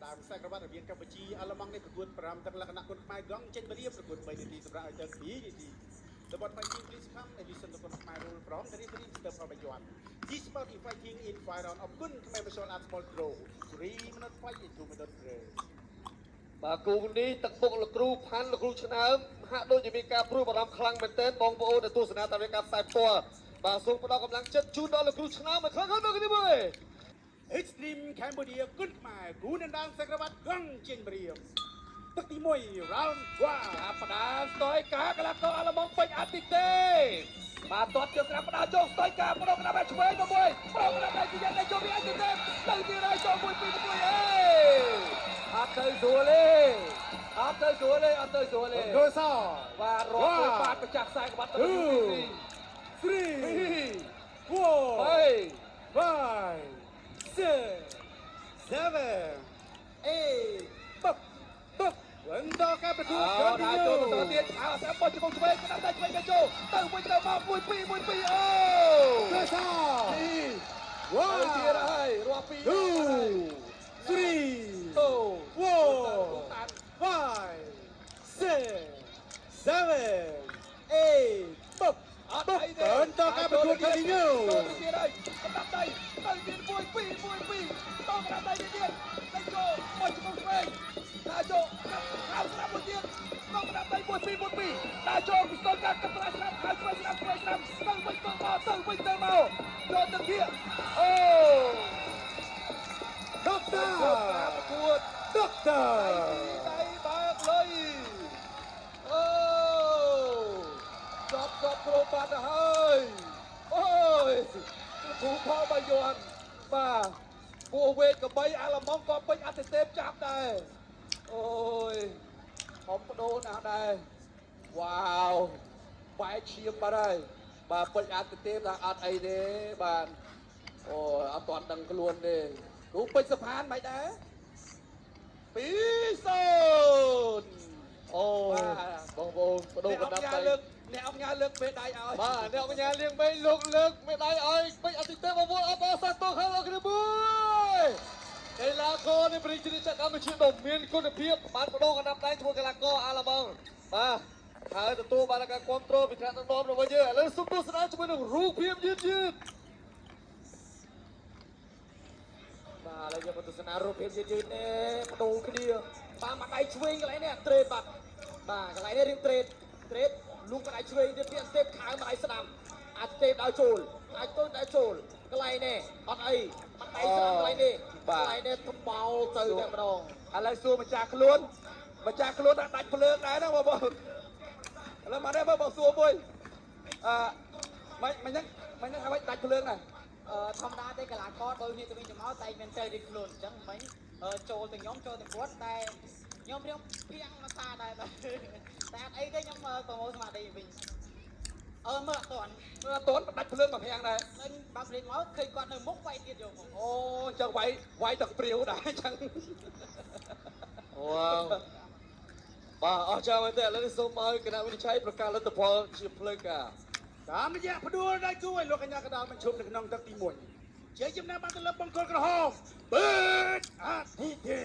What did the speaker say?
តាមខ្សែក្រវ៉ាត់រវាងកម្ពុជាអាល្លឺម៉ង់នេះប្រកួត5ទឹកលក្ខណៈគុណខ្មែរកង់ចេញបរៀបប្រកួត3នាទីសម្រាប់ឲ្យទៅ2នាទី The bot fighting please come and listen to my rule from the referee Mr. Prabhayan. This sport is fighting in 5 round of good Khmer martial arts small draw. 3 minute fight in 2 minute break. បាទគូនេះទឹកពុកលោកគ្រូផាន់លោកគ្រូឆ្នើមហាក់ដូចជាមានការព្រួយបារម្ភខ្លាំងមែនទែនបងប្អូនដែលទស្សនាតាមរយៈការផ្សាយផ្ទាល់បាទសូមផ្ដល់កម្លាំងចិត្តជូនដល់លោកគ្រូឆ្នើមមួយខ្លាំងៗដល់គ្នាមួយ Extreme Cambodia good ខ្មែរគូនឹងដាងខ្សែក្រវ៉ាត់កង់ចេញបរៀបទឹកទី1 round 1 ផ្ដាល់ស្ទយការកលាករអាល្លឺម៉ង់ពេញអតិទេបាទទាត់ជើងស្រាប់ផ្ដាល់ចូលស្ទយការបដងក្តាប់ឆ្វេងទៅមួយប្រងក្តាប់ជាយ៉ាងណាចូលវាអតិទេទៅទីរយចូល1 2 1អេអត់ទៅស្រួលទេអត់ទៅស្រួលទេអត់ទៅស្រួលទេ Go so បាទរត់ទៅបាទម្ចាស់ខ្សែក្បាត់ទៅទី 3 4 5 6 7 8 bập bập vẫn to cácประตู ដើរចូលបន្តទៀតអើតែបោះជង្គង់ឆ្វេងក្តាប់តែឆ្វេងទៅចូលទៅវិញទៅមក1 2 1 2អូ Go so ទៅទៀតហើយរាប់ពី 2 3 អូ 4 5 6 7 8 bập អត់អីទេ vẫn to cácประตูคาริโย ចូលទៀតហើយក្តាប់ដៃទៅទៀត1 2 1 2តក្តាប់ដៃទៀតទៅចូលបោះជង្គង់ឆ្វេងដើរចូលហើយស្រាប់មួយទៀតទៅក្តាប់ដៃ1 2 1 2ដើរចូលពីស្ទល់កាត់ក្តាប់ស្រាប់ហើយឆ្វេងស្រាប់ទៅវិញទៅមកចូលទៅទៀតអូ Doctor ប្រកួត Doctor ដៃបើកលុយអូចប់គ្រប់បាត់ទៅហើយអូយគ្រូផលបាយ័នបាទពួកវេទកបីអាល្លឺម៉ង់ក៏ពេញអតិទេពចាប់ដែរអូយហំបដូរណាស់ដែរវ៉ាវបែកឈាមបាត់ហើយបាទពេញអតិទេពថាអត់អីទេបាទអូយអត់ទាន់ដឹងខ្លួនទេគ្រូពេញសផានមិនដែរ2-0អូបងប្អូនបដូរបដាប់ដៃអ្នកអង្គញាលើកមេដៃឲ្យបាទអ្នកអង្គញាលៀងមេលោកលើកមេដៃឲ្យពេញអតិទេពបងប្អូនអបអរសាទរខាងលោកគ្រូមួយកីឡាករនៃប្រទេសជាតិកម្ពុជាដ៏មានគុណភាពបានបដូរកណ្ដាប់ដៃធ្វើកីឡាករអាល្លឺម៉ង់បាទហើយទទួលបានការគ្រប់គ្រងពីថ្នាក់ដឹកនាំរបស់យើងឥឡូវសូមទស្សនាជាមួយនឹងរូបភាពយឺតបាទឥឡូវយើងមកទស្សនារូបភាពយឺតនេះបដូរគ្នាបាទមកដៃឆ្វេងកន្លែងនេះត្រេតបាទកន្លែងនេះរៀងត្រេតលូកកន្លែងឆ្វេងទៀតពីស្ទេពខៅមកដៃស្ដាំអាចស្ទេពដល់ចូលអាចទៅដល់ចូលកន្លែងនេះអត់អីមកដៃស្ដាំកន្លែងនេះថ្បោលទៅតែម្ដងឥឡូវសួរម្ចាស់ខ្លួនដាក់ដាច់ភ្លើងដែរណាបងប្អូនឥឡូវមកនេះបងសួរមួយមិនហ្នឹងឲ្យដាច់ភ្លើងដែរ ធម្មតាទេកីឡាករបើគ្នាទៅវិញទៅមកតែមានទៅរៀបខ្លួនអញ្ចឹងមិញចូលទៅខ្ញុំចូលទៅគាត់តែខ្ញុំរៀងភៀងមកថាដែរតែអត់អីទេខ្ញុំប្រមូលស្មារតីវិញមើលអត់ទាន់ដាច់ភ្លើងមកភាំងដែរ ឃើញបាក់ព្រៀងមកឃើញគាត់នៅមុខវាយទៀតយកមក អូអញ្ចឹងវាយទឹកព្រាវដែរអញ្ចឹងវ៉ាវបាទអរចាមែនទេឥឡូវនេះសូមឲ្យគណៈវិនិច្ឆ័យប្រកាសលទ្ធផលជាផ្លូវការ តាមរយៈផ្ដួលដៃគូឲ្យលោកកញ្ញាកដាលបញ្ឈប់នៅក្នុងទឹកទី1ជាជំនះបានទៅលើបង្គោលក្រហមបឺតអាទិទេ